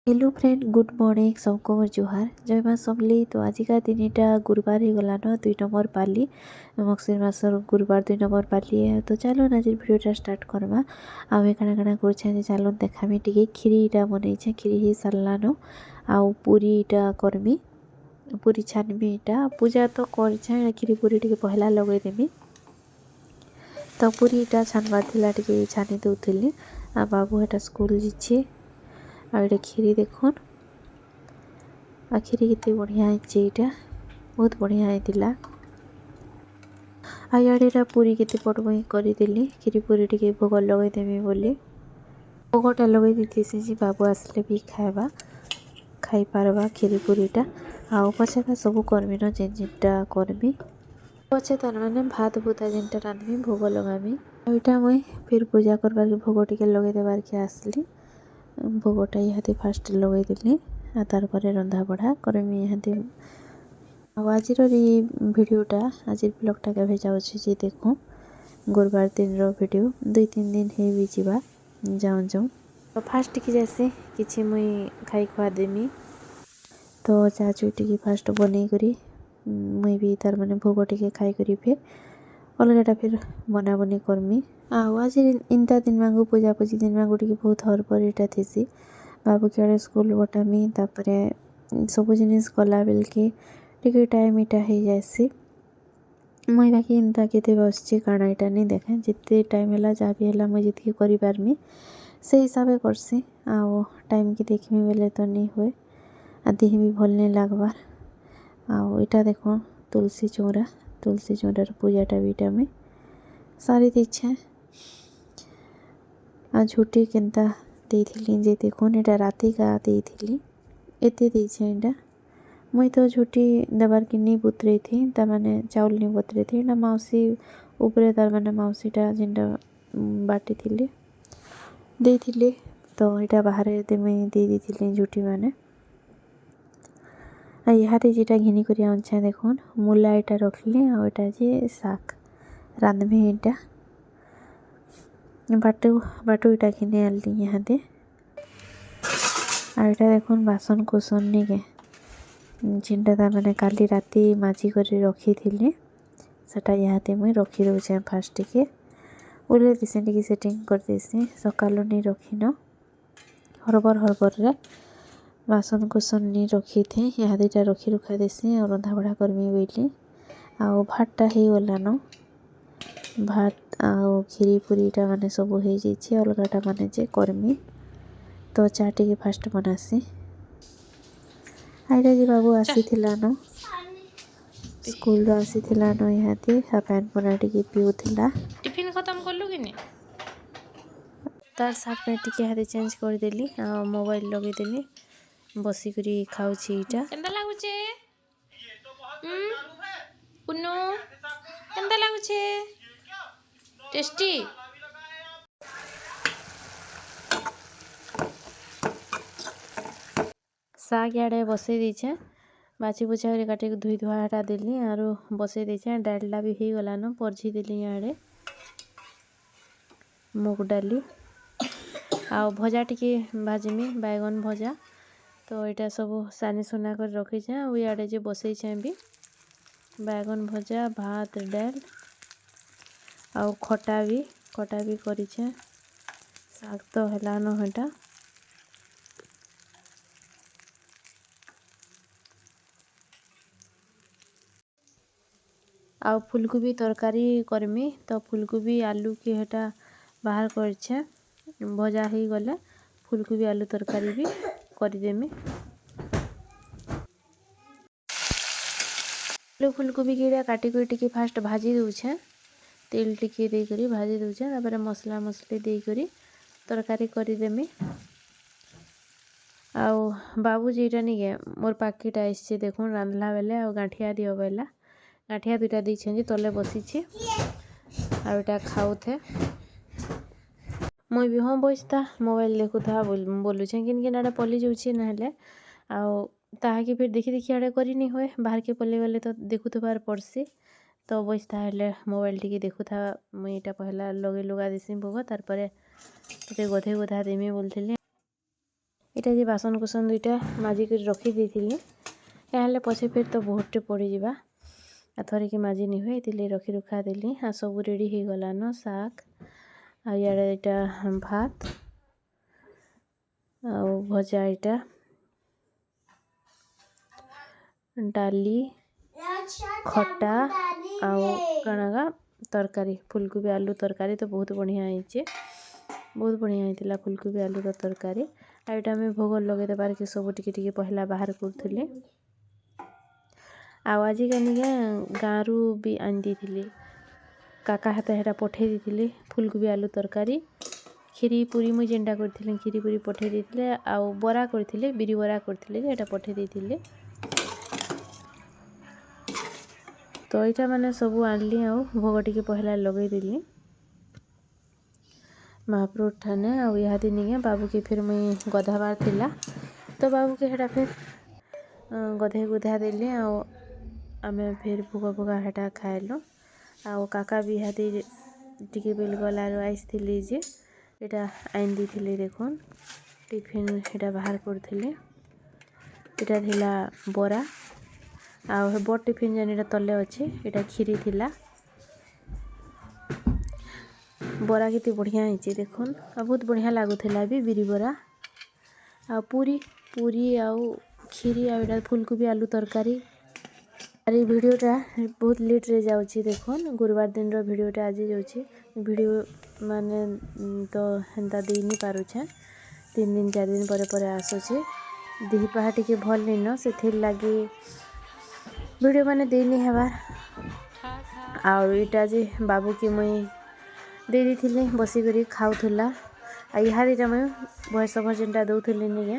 Hello friend, good morning सबको मोर जुहार जय माँ समली। तो आजिका दिन यहाँ गुरुवार हो गलान 2 नंबर पाली मगशिर मासर गुरुवार 2 नंबर पाली है। तो चलो आज भिडियोटा स्टार्ट करमा। आउ काଣା काଣା कर चलो देखामी टी खीरीटा बनई खीरी हो सारान आउ पूरीटा करमी पूरी छानमी। इटा पूजा तो कर खीरी पूरी टी पहला लगेदेमी। तो पूरीटा छानबार थिला टी छानी दौली आ बाबू एटा स्कूल जी आ खीरी देखुन आ खीरी केते बढ़िया है बहुत बढ़िया होता। आ इे पूरी केते पट मुई करदेली खीरी पूरी टी भोग लगेदेमी बोली भोगटा लगे देती जी बाबू आसले भी खाइबा खाई पारबा खीरी पूरीटा आ पछे सब करमी न जेन जेनटा करमी पछे तार मैंने भात भूता जेनटा रांधमी भोग लगामी। इटा मुई फिर पूजा करबार के भोग टी लगे देबार के आसली भोगटा यहाँ फास्ट लगेदेली तार रंधा बढ़ा करमी यहाँ। आज भिडियोटा आज ब्लॉगटा के जाऊँगी जे देखो गुरुवार दिन वीडियो 2-3 दिन है भी जीवा जाऊँ जाऊँ। तो फास्ट की जैसे किसी मुई खाई खुआ देमी तो चा चुटी फास्ट बनई करी मुई भी तार मैंने भोग टी खाई करी फिर अलगाटा फिर बना बनी करमी। आज इंता दिन मांगू पूजा पूजी दिन मांगू टी बहुत हरपरीटा थी बाबू के आड़े स्कूल बटामी तापरे सब जिनिस कला बेल के टिके टाइम इटा हो जासी मुई बाकी इंता केते बसची काना इटा नहीं देखे जिते टाइम है जहाँ भी है मुझे जी करी पारमी से हिसाब से करसी आओ टाइम की देखमी बेले तो नहीं हुए आ देह भी भल नहीं लगवार। आओ इटा देखो तुलसी चौरार पूजाटा भी इटा में सारी दीछे आ झुटी केनता देइथिली जे देखुन एटा राति का देइथिली एते देइछे एटा मुई तो झुटी देबार के नहीं बुतरे थी तार माने चाउल नहीं बुतरे थी ना मौसी ऊपरे तार माने मौसीटा जेनटा बाटी थिली देइथिली तो एटा बाहर दे मुई दे देइथिली झुटी माने आ इहाते जेटा घिनी करी आनछे देखुन मूला एटा रखली आ एटा जे शाक रांधमी एटा बाटू इटा घिने आनली यहाँ दे आ एटा देखुन बासन कुसन नहीं के जेनटा तार मैंने काली राति माजी कर रखी थी सेटा यहाँ मुई रखी दूचे फास्ट के उले दिसे टी सेटिंग कर देसी सकालू नहीं रखी न हरबर रे बासन कुसन नहीं रखी थे यहाँ दुटा रखी रुखा देसी और रंधा बढ़ा करमी बोली आओ भातटा हो गलान भात आओ खीरी पूरीटा माने सब हो जाइए अलगाटा माने जे करमी तो चा टी फास्ट बनासी आईटा जी बाबू आसी न स्कूल आसी न यहाँ हाफ पैंट बना टी पीऊला टिफिन खत्म करलु कि नहीं तार सार्ट पैंट टी यहाँ चेंज करदेली मोबाइल लगेदेली बसिक खाऊँगी इटा केंदा लागुचे पुन्नू केंदा लागुचे टेस्टी शाग इे बसई दीछे बाची बुचा कर काटे धुई धुआ हटा देली और बसई दीछे डालटा भी हो गलान परझी देली इे मुग डाली आ भजा टी भाजमी बैगन भजा तो यहाँ सब सानी सुना कर रखीचे इे जे बसईचे भी बैगन भजा भात डाल आ खटा भी करीछे शाग तो हेलान हेटा आ फूलकोबी तरकारी करमी तो फूलकोबी आलू की हेटा बाहर करछे भजा ही गले फूलकोबी आलू तरकारी भी करदेमी। आलू फूलकोबी की काटी टी फास्ट भाजी दूचे तेल टिके देकरी भाजी दूचे तापर मसला मसली देकरी तरकारी करदेमी। आउ बाबूजी इटा नहीं मोर पाकिटा आसचे देखुन रांधला बेले आ गांठिया दियो बेला गांठिया दुटा दी तले बसी आटा खाऊ थे मुई भी हाँ बसता मोबाइल देखुता बोलुछे किन किन आड़े पली जाऊँगी ना ताकि फिर देखी देखी आड़े करी नहीं हुए बाहर के पल्ले गले तो देखुबार पड़सी तो बसता हेले मोबाइल टी देखुता मुई इटा पहला लगे लुगा देसी भोग तार गधे गुधा देमी बोलती ଏଇଟା ଯେ ବାସନକୁସନ ଦୁଇଟା ମାଜିକରି ରଖିଦେଇଥିଲି କାହେଲେ ପଛେ ଫେର୍ ତ ବହୁତଟେ ପଡ଼ିଯିବା ଆଉ ଥରେକି ମାଜି ନି ହୁଏ ଏଥିଲାଗି ରଖି ରୁଖା ଦେଲି ଆଉ ସବୁ ରେଡ଼ି ହେଇଗଲାନ ଶାଗ ଆଉ ଇଆଡ଼େ ଏଇଟା ଭାତ ଆଉ ଭଜା ଏଇଟା ଡାଲି ଖଟା ଆଉ କାଣାगा ତରକାରୀ ଫୁଲକୋବି ଆଲୁ ତରକାରୀ ତ ବହୁତ ବଢ଼ିଆ ହେଇଛି ବହୁତ ବଢ଼ିଆ ହେଇଥିଲା ଫୁଲକୋବି ଆଲୁର ତରକାରୀ ଆଉ ଏଇଟା ଆମେ ଭୋଗ ଲଗେଇ ଦେବାରକେ ସବୁ ଟିକେ ଟିକେ ପହଲା ବାହାର କରୁଥିଲେ ଆଉ ଆଜିକାଲିକା ଗାଁରୁ ବି ଆଣି ଦେଇଥିଲି କାକା ହାତ ହେଟା ପଠେଇ ଦେଇଥିଲେ ଫୁଲକୋବି ଆଲୁ ତରକାରୀ କ୍ଷୀରି ପୁରୀ ମୁଇଁ ଯେନ୍ଟା କରିଥିଲି କ୍ଷୀରି ପୁରୀ ପଠେଇ ଦେଇଥିଲେ ଆଉ ବରା କରିଥିଲେ ବିରି ବରା କରିଥିଲେ ଯେ ଏଟା ପଠେଇ ଦେଇଥିଲେ ତ ଏଇଟା ମାନେ ସବୁ ଆଣିଲି ଆଉ ଭୋଗ ଟିକେ ପହଲା ଲଗେଇଦେଲି महाप्रभु ठाने आ इहादे निगे बाबू के फिर मुई गधाबार थिला तो बाबू के हेटा फिर गधे गुधा देली आ आमे फिर भोगा भोगा हेटा खाइलु आ काका भी इहादे टिके बेल गलारो आइसथिले जे एटा आइन दिथिले देखुन टिफिन हेटा बाहर करथिले एटा थिला बरा आ बड़ टिफिन जेन एटा तले अछि एटा खीरी थिला बरा केते बढ़िया ହେଇଛି देखुन आ बहुत बढ़िया लागुଥିଲା भी बिरी बरा आ पूरी पूरी आउ खीरी आ एटा फूलकोबी आलू तरकारी अरे वीडियोटा बहुत लेट रे जाउची देखुन गुरुवार दिन रो वीडियोटा आज जाउची वीडियो माने तो हेंता देई नि पारुछे 3 दिन 4 दिन परे परे आसुचे देह पहा टिके भल नै न सेथिर लागी वीडियो माने देई नि हेबार आ एटा जे बाबू की मुई दे दी बसी करी खाऊला आ इहादीटा मुझे भयस भजनटा दौली निके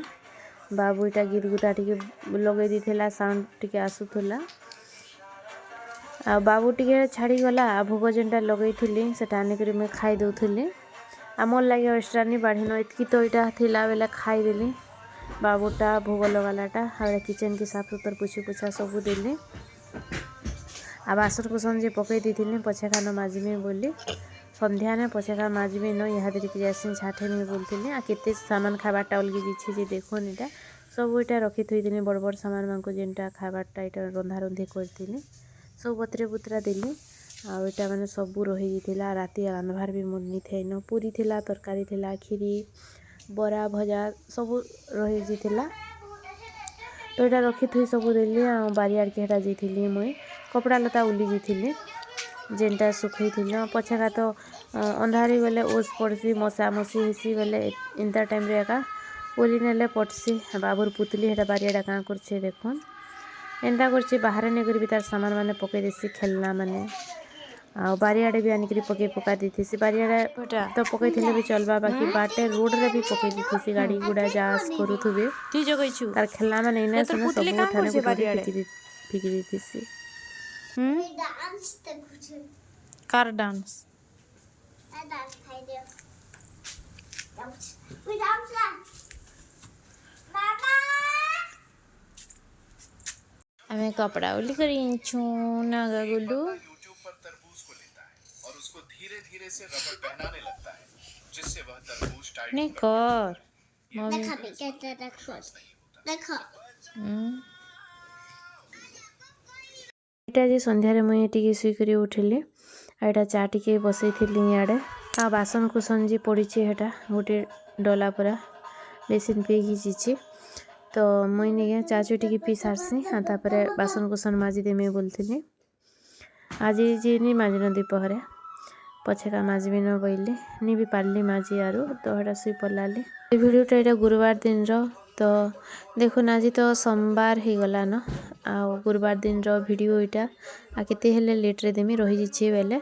बाबू इटा गीत गुता टी लगे दी साउंड टी आसूला आ बाबू टी छाड़ी गला आ भोग जेनटा लगे से आनिक मुझे खाई दौली आ मोर लगे एक्सट्रा नहीं बाढ़ीन इतकी तो यहाँ थिला बेले खाईदेली बाबूटा भोग लगालाटा आ किचन की साफ सुतर पुछी पुछा सबू देली आ बासन कुसन जे पकई दी पछे खाना माजमी बोली संध्या ने पछे खा माजमी न यहाँ देखिए जैसे छाठेमी बोलती आ केते सामान खाबारटा अलगे जी जे देखुन यहाँ सब यहाँ रखी थी बड़ बड़ सामान मान को जेनटा खाबारटा यहाँ रंधा रंधि करी सब बतरे बुतरा देली आटा मैंने सबू रही जाता राति रांधबार भी मन नहीं थे न पूरी थिला तरकारी थिला खीरी बरा भजा सब रही जाता तो यहाँ रखी थी सबू देली बारियाड़ के हटा जाइली मुई कपड़ा लता उली जाइली जेनटा सुखई थी पछे का तो अंधारी बेले ओस पड़सी मशा मशी हेसी बेले इंता टाइम रे एका ओली नेले पड़सी बाबूर पुतली हेटा बारियाड़ा काँ करछे देखुन एंता करछे बाहर नहीं करी तार सामान माने पकई देसी खेलना माने आ बारियाड़े भी आनिक पकई पका देसी बारियाड़ा तो पकई थे भी चलबा बाकी बाटे रोड रे भी पकई देसी गाड़ी गुड़ा जास करूथुबे ती जगैछु तार खेलना माने इने सुने सब उठाने फिकी देसी कार डांस हमें कपड़ा उली करी नागा गुल्लू यूट्यूब पर तरबूज को लेता है और उसको धीरे-धीरे से रबर पहनाने लगता है जिससे वह तरबूज टाइट नहीं कर मम्मी एटा जे संध्यारे मुई टिके सुई करी उठिली आटा चा टिके बसई थिली इयाडे आ बासन कुसन जे पड़ी हेटा गोटे डला पूरा बेसिन पे घिची तो मुई निके चाचू टिके पी सारसी हाँ तापरे बासन कुसन माजी देमी बोलती आज जे नहीं माजी न दीपहरे पछे का माजबी न बोली नहीं भी पारली माजी आरु तो हेटा सुई पड़ाली वीडियोटा यहाँ गुरुवार दिन रो तो देखुन आज तो सोमवार हो गला न आ गुरुवार दिन रो वीडियो यहाँ आ केते हेले लेट रे देमी रही जाइए बेले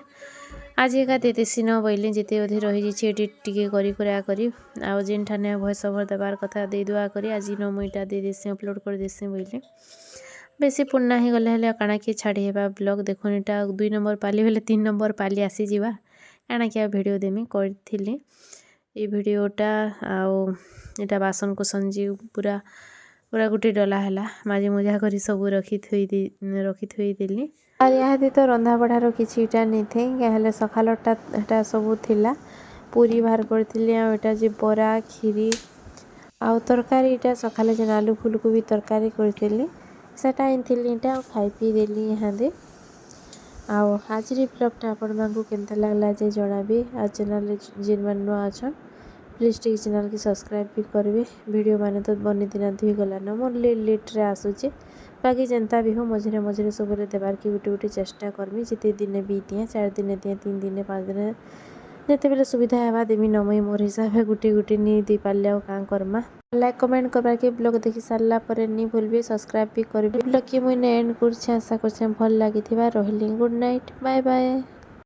आज एका देसी न बोली जिते अधी रही जाइए एडिट टिके करी करा करी आउ जेन ठाने भॉइस ओवर देवार कथा दे दुआ करी आज न मुईटा दे देसी अपलोड कर देसी बोली बेसी पुण्ना ही गले हेले काना के छाड़ी हेबा ब्लॉग देखुन एटा 2 नंबर पाली बेले 3 नंबर पाली आसी जीवा काना के वीडियो देमी करथिली ए वीडियोटा आउ एटा बासन को संजी पूरा पूरा गुटी डला हैला माजी मुजा करी सब रखी थई देली और यहाँ तो रंधा बढ़ार किछिटा नहीं थे क्या सकालटा एटा सब थिला पूरी बाहर करथिली एटा जे बरा खीरी आउ तरकारीटा सकाले जेन आलू फुलकोबी तरकारी करथिली सेटा आनिथिली इटा और खाई पी देली इहादे। आउ आजरी ब्लॉगटा आपण मानकु केनता लागला जे जणाबी आ चैनल जेन मन नुआ अछन प्लीज टिके चैनल की सब्सक्राइब भी करबे। वीडियो माने तो बनी दिना दुई गला न मोर लेट रे आसुचे बाकी जनता भी हो मझे मझे सब देवार की गुटे गुटे चेष्टा करमी जिते दिन बीतिए 4 दिन दिए 3 दिन 5 दिन जिते बेले सुविधा हेबा देवी नमई मोर हिसाब गुटे गुटे नहीं दे पारे आ काँ करमा। लाइक कमेंट करवा के ब्लॉग देखि सारा पर नहीं भूलबे सब्सक्राइब भी करबे। ब्लॉग की मुझे एंड कर आशा कर भल लगी रही। Good night bye bye.